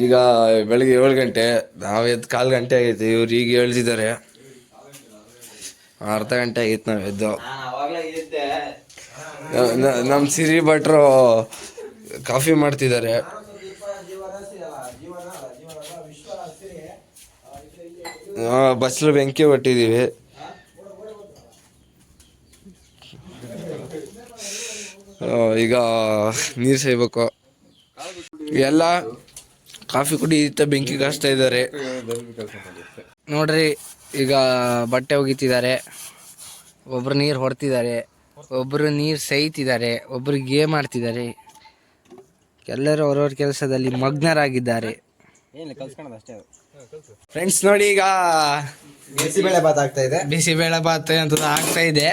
ಈಗ ಬೆಳಿಗ್ಗೆ 7 ಗಂಟೆ, ನಾವು ಎದ್ದು 1/4 ಗಂಟೆ ಆಗೈತೆ. ಇವ್ರು ಈಗ ಹೇಳ್ತಿದ್ದಾರೆ, ಅರ್ಧ ಗಂಟೆ ಆಗಿತ್ತು ನಾವು ಎದ್ದು. ನಮ್ಮ ಸಿರಿ ಭಟ್ರು ಕಾಫಿ ಮಾಡ್ತಿದ್ದಾರೆ. ಬಸ್ಲು ಬೆಂಕಿ ಹೊಟ್ಟಿದ್ದೀವಿ. ಈಗ ನೀರು ಸೇಯಬೇಕು. ಎಲ್ಲ ಕಾಫಿ ಕುಡಿ ಬೆಂಕಿ ಕಾಸ್ತಾ ಇದ್ದಾರೆ ನೋಡ್ರಿ. ಈಗ ಬಟ್ಟೆ ಒಗಿತಿದ್ದಾರೆ, ಒಬ್ರು ನೀರು ಹೊಡ್ತಿದ್ದಾರೆ, ಒಬ್ರು ನೀರು ಸೇಯ್ತಿದ್ದಾರೆ, ಒಬ್ರು ಗೇಮ್ ಆಡ್ತಿದ್ದಾರೆ. ಎಲ್ಲರೂ ಅವ್ರವ್ರ ಕೆಲಸದಲ್ಲಿ ಮಗ್ನರಾಗಿದ್ದಾರೆ. ಫ್ರೆಂಡ್ಸ್ ನೋಡಿ, ಈಗ ಬಿಸಿಬೇಳೆ ಬಾತ್ ಆಗ್ತಾ ಇದೆ. ಬಿಸಿಬೇಳೆ ಬಾತ್ ಅಂತ ಆಗ್ತಾ ಇದೆ.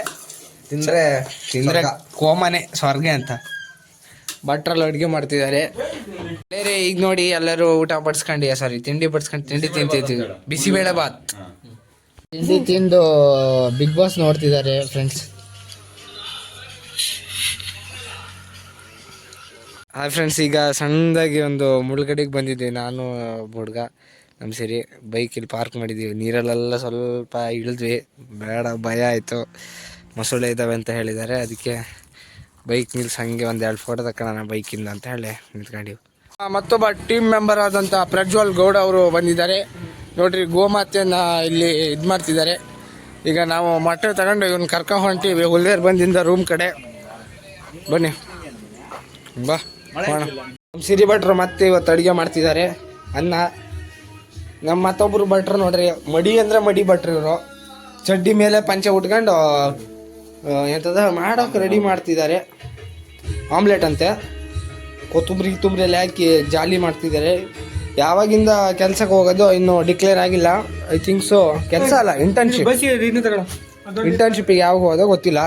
ತಿಂದ್ರೆ ಕೋಮನೆ ಸ್ವರ್ಗ ಅಂತ ಭಟ್ರಲ್ಲಿ ಅಡುಗೆ ಮಾಡ್ತಿದ್ದಾರೆ. ಬೇರೆ ಈಗ ನೋಡಿ ಎಲ್ಲರೂ ಊಟ ಬಡ್ಸ್ಕೊಂಡು, ತಿಂಡಿ ಬಡ್ಸ್ಕೊಂಡು ತಿಂಡಿ ತಿಂತಿದ್ದೀವಿ. ಬಿಸಿಬೇಳೆ ಬಾತ್ ತಿಂಡಿ ತಿಂದು ಬಿಗ್ ಬಾಸ್ ನೋಡ್ತಿದ್ದಾರೆ ಫ್ರೆಂಡ್ಸ್. ಹಾಯ್ ಫ್ರೆಂಡ್ಸ್, ಈಗ ಸಣ್ಣದಾಗಿ ಒಂದು ಮುಳುಗಡೆಗೆ ಬಂದಿದ್ದೆ ನಾನು, ಹುಡುಗ, ನಮ್ಮ ಸರಿ ಬೈಕಲ್ಲಿ ಪಾರ್ಕ್ ಮಾಡಿದ್ದೀವಿ. ನೀರಲ್ಲೆಲ್ಲ ಸ್ವಲ್ಪ ಇಳಿದ್ವಿ, ಬೇಡ ಭಯ ಆಯಿತು, ಮೊಸಳೆ ಇದ್ದಾವೆ ಅಂತ ಹೇಳಿದ್ದಾರೆ. ಅದಕ್ಕೆ ಬೈಕ್ ನಿಲ್ಸಿ ಹಂಗೆ ಒಂದು 2 ಫೋಟೋ ತಗೊಳ್ಳೋಣ ಬೈಕಿಂದ ಅಂತ ಹೇಳಿ ನಿಂತ್ಕೊಂಡಿವಿ. ಮತ್ತೊಬ್ಬ ಟೀಮ್ ಮೆಂಬರ್ ಆದಂಥ ಪ್ರಜ್ವಲ್ ಗೌಡ ಅವರು ಬಂದಿದ್ದಾರೆ ನೋಡ್ರಿ. ಗೋಮಾತೆಯನ್ನು ಇಲ್ಲಿ ಇದು ಮಾಡ್ತಿದ್ದಾರೆ. ಈಗ ನಾವು ಮೊಟ್ಟೆ ತಗೊಂಡು ಇವನ್ನ ಕರ್ಕೊಂಡು ಹೊಂಟೀವಿ ಹುಲ್ಲೇರು ಬಂದಿಂದ ರೂಮ್ ಕಡೆ. ಬನ್ನಿ ಬಾ ನಮ್ಮ ಸಿರಿ ಭಟ್ರು ಮತ್ತೆ ಇವತ್ತು ಅಡುಗೆ ಮಾಡ್ತಿದ್ದಾರೆ. ಅನ್ನ ನಮ್ಮ ಮತ್ತೊಬ್ಬರು ಭಟ್ರು ನೋಡ್ರಿ, ಮಡಿ ಅಂದರೆ ಮಡಿ ಭಟ್ರು ಇವರು. ಚಡ್ಡಿ ಮೇಲೆ ಪಂಚೆ ಉಟ್ಕೊಂಡು ಎಂಥದ ಮಾಡೋಕೆ ರೆಡಿ ಮಾಡ್ತಿದ್ದಾರೆ. ಆಮ್ಲೆಟ್ ಅಂತೆ, ಕೊತ್ತಂಬರಿ ಎಲ್ಲ ಹಾಕಿ ಜಾಲಿ ಮಾಡ್ತಿದ್ದಾರೆ. ಯಾವಾಗಿಂದ ಕೆಲ್ಸಕ್ಕೆ ಹೋಗೋದು ಇನ್ನೂ ಡಿಕ್ಲೇರ್ ಆಗಿಲ್ಲ. ಐ ಥಿಂಕ್ ಸೊ ಕೆಲಸ ಅಲ್ಲ, ಇಂಟರ್ನ್ಶಿಪ್ಪಿಗೆ ಯಾವಾಗ ಹೋಗೋದೋ ಗೊತ್ತಿಲ್ಲ.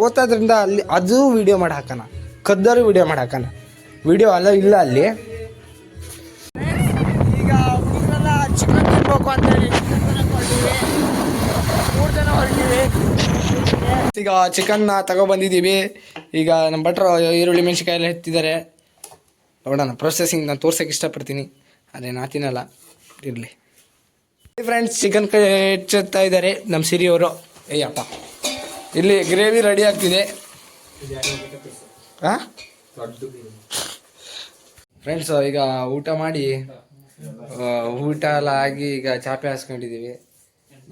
ಗೊತ್ತಾದ್ರಿಂದ ಅಲ್ಲಿ ಅದು ವಿಡಿಯೋ ಮಾಡಿ ಹಾಕೋಣ, ಕದ್ದರು ವಿಡಿಯೋ ಮಾಡಿ ಹಾಕೋಣ. ವಿಡಿಯೋ ಅಲ್ಲ ಇಲ್ಲ ಅಲ್ಲಿ. ಈಗ ಹುಡುಗರೆಲ್ಲ ಚಿಕನ್ ತಿನ್ಬೇಕು ಅಂತೇಳಿ 3 ಜನ ಹೊರಟಿವಿ. ಈಗ ಚಿಕನ್ನ ತಗೊಬಂದಿದ್ದೀವಿ. ಈಗ ನಮ್ಮ ಭಟ್ರು ಈರುಳ್ಳಿ ಮೆಣಸಿನ್ಕಾಯಿ ಎಲ್ಲ ಎತ್ತಿದ್ದಾರೆ. ನೋಡೋಣ ಪ್ರೊಸೆಸಿಂಗ್ ನಾನು ತೋರ್ಸೋಕೆ ಇಷ್ಟಪಡ್ತೀನಿ, ಅದೇ ನಾ ತಿನ್ನಲ್ಲ, ಇರಲಿ. ಫ್ರೆಂಡ್ಸ್, ಚಿಕನ್ ಹೆಚ್ಚುತ್ತಾ ಇದ್ದಾರೆ ನಮ್ಮ ಸಿರಿಯವರು. ಅಯ್ಯಪ್ಪ, ಇಲ್ಲಿ ಗ್ರೇವಿ ರೆಡಿ ಆಗ್ತಿದೆ. ಹಾಂ ಫ್ರೆಂಡ್ಸ್, ಈಗ ಊಟ ಮಾಡಿ ಊಟ ಎಲ್ಲ ಆಗಿ ಈಗ ಚಾಪೆ ಹಾಸ್ಕೊಂಡಿದ್ದೀವಿ.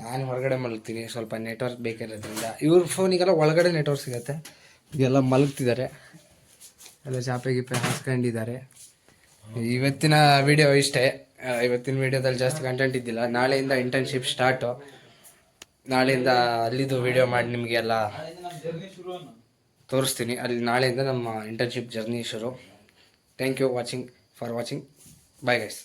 ನಾನು ಹೊರಗಡೆ ಮಲಗ್ತೀನಿ, ಸ್ವಲ್ಪ ನೆಟ್ವರ್ಕ್ ಬೇಕಿರೋದ್ರಿಂದ. ಇವ್ರ ಫೋನಿಗೆಲ್ಲ ಒಳಗಡೆ ನೆಟ್ವರ್ಕ್ ಸಿಗುತ್ತೆ. ಇದೆಲ್ಲ ಮಲಗ್ತಿದ್ದಾರೆ, ಎಲ್ಲ ಚಾಪೆ ಗಿಪೆ ಹಾಸ್ಕೊಂಡಿದ್ದಾರೆ. ಇವತ್ತಿನ ವಿಡಿಯೋ ಇಷ್ಟೇ. ಇವತ್ತಿನ ವಿಡಿಯೋದಲ್ಲಿ ಜಾಸ್ತಿ ಕಂಟೆಂಟ್ ಇದ್ದಿಲ್ಲ. ನಾಳೆಯಿಂದ ಇಂಟರ್ನ್ಶಿಪ್ ಸ್ಟಾರ್ಟು. ನಾಳೆಯಿಂದ ಅಲ್ಲಿದ್ದು ವಿಡಿಯೋ ಮಾಡಿ ನಿಮಗೆಲ್ಲ ತೋರಿಸ್ತೀನಿ. ಅಲ್ಲಿ ನಾಳೆಯಿಂದ ನಮ್ಮ ಇಂಟರ್ನ್ಶಿಪ್ ಜರ್ನಿ ಶುರು. Thank you for watching. Bye guys.